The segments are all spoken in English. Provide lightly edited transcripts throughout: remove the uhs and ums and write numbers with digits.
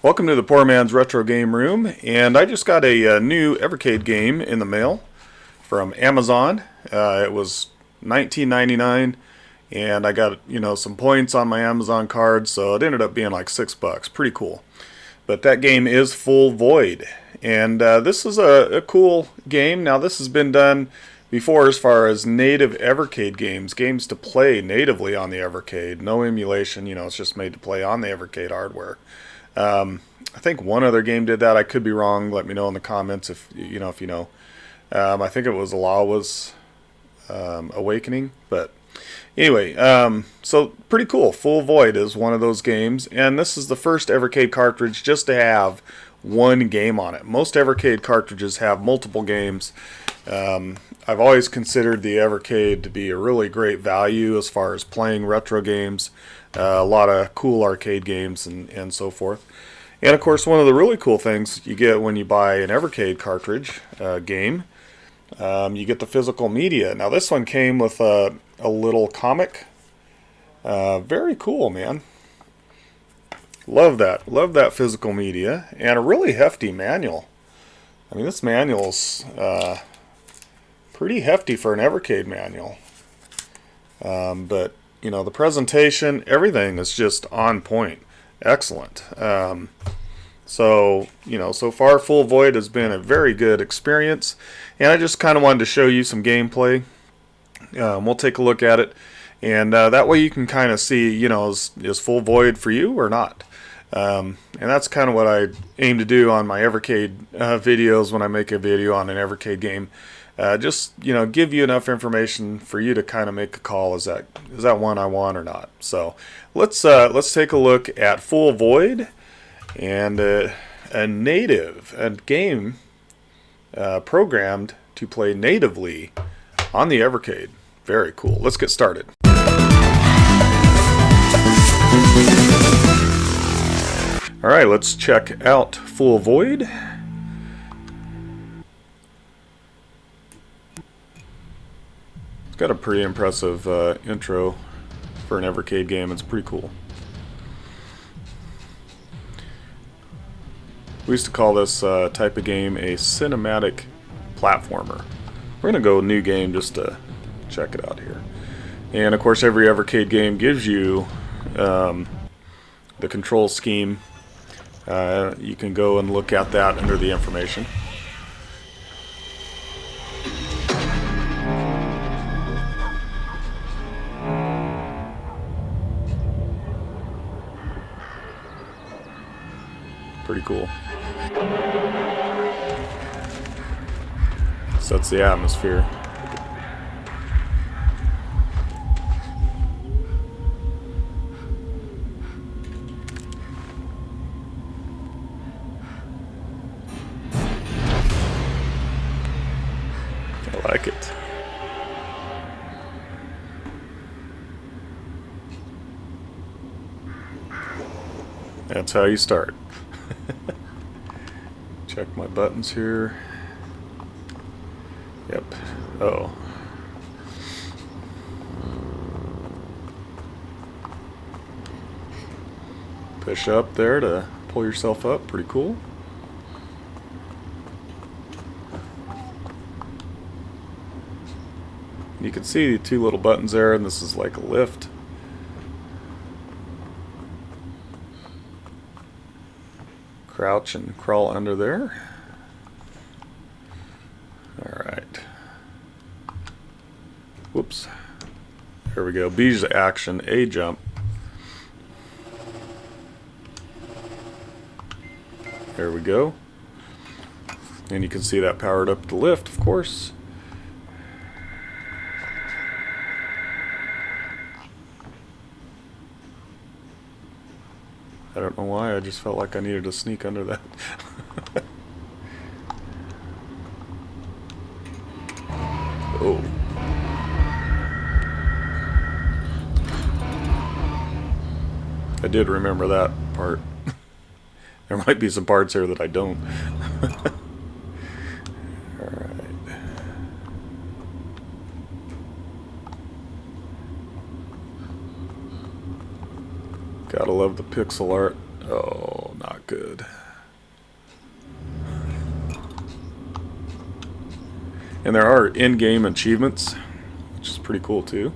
Welcome to the Poor Man's Retro Game Room, and I just got a new Evercade game in the mail from Amazon. It was $19.99, and I got some points on my Amazon card, so it ended up being like $6. Pretty cool. But that game is Full Void, and this is a cool game. Now this has been done before as far as native Evercade games to play natively on the Evercade. No emulation, it's just made to play on the Evercade hardware. I think one other game did that. I could be wrong. Let me know in the comments if you know. I think it was Law's Awakening, but anyway, so pretty cool. Full Void is one of those games, and this is the first Evercade cartridge just to have one game on it. Most Evercade cartridges have multiple games. I've always considered the Evercade to be a really great value as far as playing retro games, a lot of cool arcade games and so forth. And of course, one of the really cool things you get when you buy an Evercade cartridge game, you get the physical media. Now this one came with a little comic. Very cool, man. Love that physical media, and a really hefty manual. I mean, this manual's pretty hefty for an Evercade manual. But the presentation, everything is just on point. Excellent. So far Full Void has been a very good experience, and I just kind of wanted to show you some gameplay. We'll take a look at it, and that way you can kind of see, is Full Void for you or not. And that's kind of what I aim to do on my Evercade videos when I make a video on an Evercade game. Just give you enough information for you to kind of make a call. Is that one I want or not? So let's take a look at Full Void, and a game programmed to play natively on the Evercade. Very cool. Let's get started. All right, let's check out Full Void. Got a pretty impressive intro for an Evercade game. It's pretty cool. We used to call this type of game a cinematic platformer. We're going to go new game just to check it out here. And of course, every Evercade game gives you the control scheme. You can go and look at that under the information. Pretty cool. Sets the atmosphere. I like it. That's how you start. Check my buttons here. Yep. Uh-oh. Push up there to pull yourself up. Pretty cool. You can see the two little buttons there, and this is like a lift. Crouch and crawl under there. Alright. Whoops. There we go. B's action, A jump. There we go. And you can see that powered up the lift, of course. I don't know why, I just felt like I needed to sneak under that. Oh. I did remember that part. There might be some parts here that I don't. Alright. Gotta love the pixel art. Oh, not look good. And there are in-game achievements, which is pretty cool too.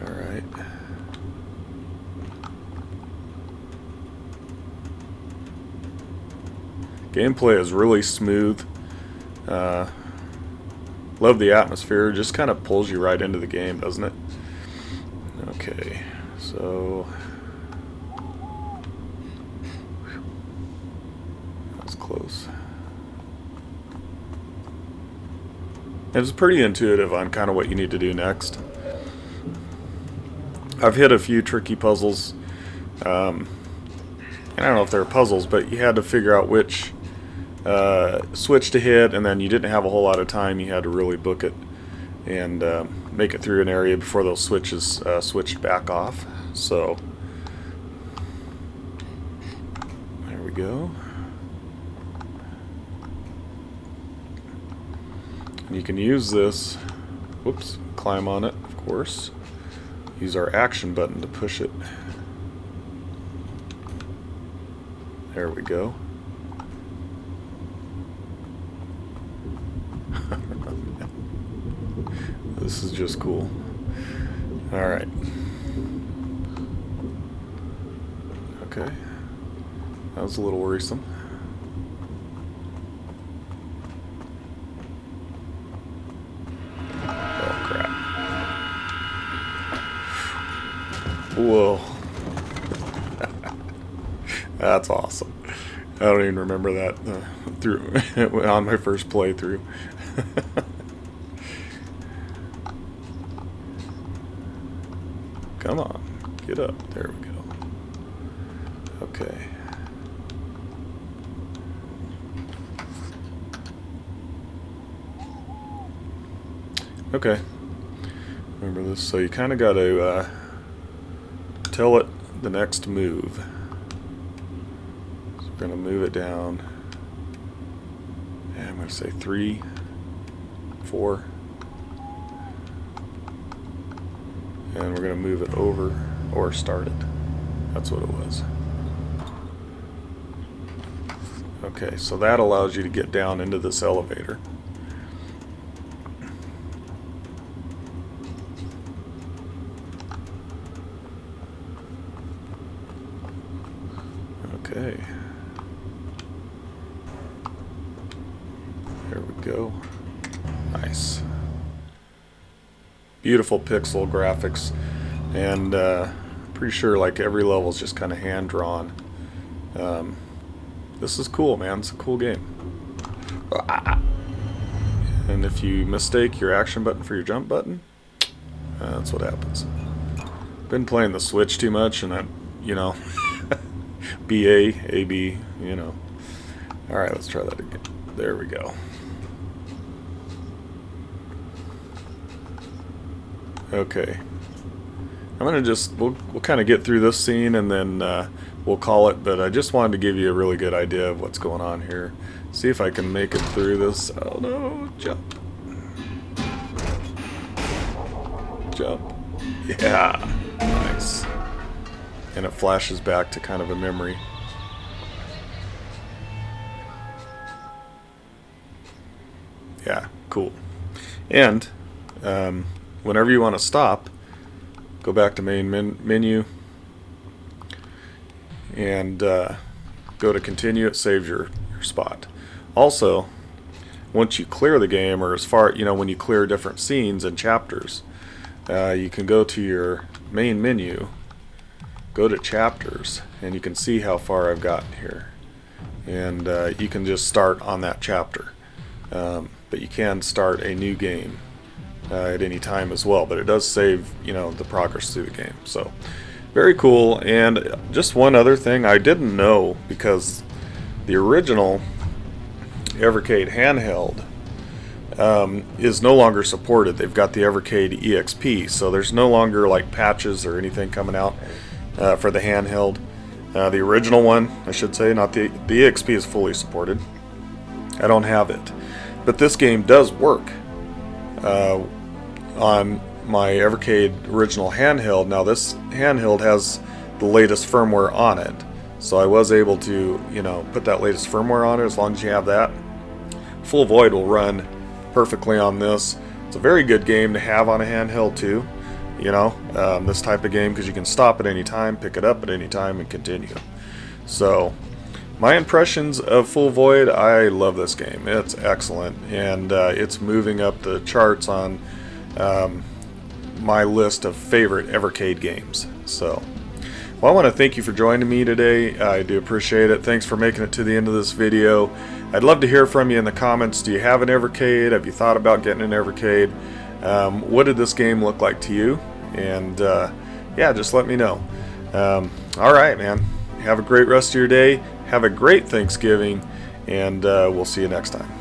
Alright. Gameplay is really smooth. Love the atmosphere. Just kind of pulls you right into the game, doesn't it? Okay, so that was close. It was pretty intuitive on kind of what you need to do next. I've hit a few tricky puzzles. And I don't know if they're puzzles, but you had to figure out which switch to hit, and then you didn't have a whole lot of time. You had to really book it and make it through an area before those switches switched back off. So there we go. And you can use this, whoops, climb on it, of course. Use our action button to push it. There we go. This is just cool. Alright. Okay. That was a little worrisome. Oh, crap. Whoa. That's awesome. I don't even remember that through on my first playthrough. Come on, get up. There we go. Okay. Okay. Remember this. So you kind of got to tell it the next move. So we're going to move it down. And I'm going to say 3, 4. And we're going to move it over or start it. That's what it was. Okay, so that allows you to get down into this elevator. Okay. There we go. Nice. Beautiful pixel graphics, and pretty sure like every level is just kind of hand drawn. This is cool, man. It's a cool game. And if you mistake your action button for your jump button, that's what happens. Been playing the Switch too much, and you know, BA, AB, you know. All right, let's try that again. There we go. Okay, I'm gonna just we'll kind of get through this scene and then we'll call it. But I just wanted to give you a really good idea of what's going on here. See if I can make it through this. Oh no! Jump! Jump! Yeah, nice. And it flashes back to kind of a memory. Yeah, cool. And whenever you want to stop, go back to main menu and go to continue. It saves your spot. Also, once you clear the game, or as far, you know, when you clear different scenes and chapters, you can go to your main menu, go to chapters, and you can see how far I've gotten here. And you can just start on that chapter. But you can start a new game at any time as well, but it does save, you know, the progress through the game. So very cool. And just one other thing I didn't know, because the original Evercade handheld is no longer supported. They've got the Evercade EXP, so there's no longer like patches or anything coming out for the handheld. The original one, I should say, not the EXP, is fully supported. I don't have it, but this game does work on my Evercade original handheld. Now this handheld has the latest firmware on it, so I was able to, you know, put that latest firmware on it. As long as you have that, Full Void will run perfectly on this. It's a very good game to have on a handheld too, you know, this type of game, because you can stop at any time, pick it up at any time, and continue. So my impressions of Full Void: I love this game. It's excellent, and it's moving up the charts on my list of favorite Evercade games. So, well, I want to thank you for joining me today. I do appreciate it. Thanks for making it to the end of this video. I'd love to hear from you in the comments. Do you have an Evercade? Have you thought about getting an Evercade? What did this game look like to you? And yeah, just let me know. All right, man. Have a great rest of your day. Have a great Thanksgiving, and we'll see you next time.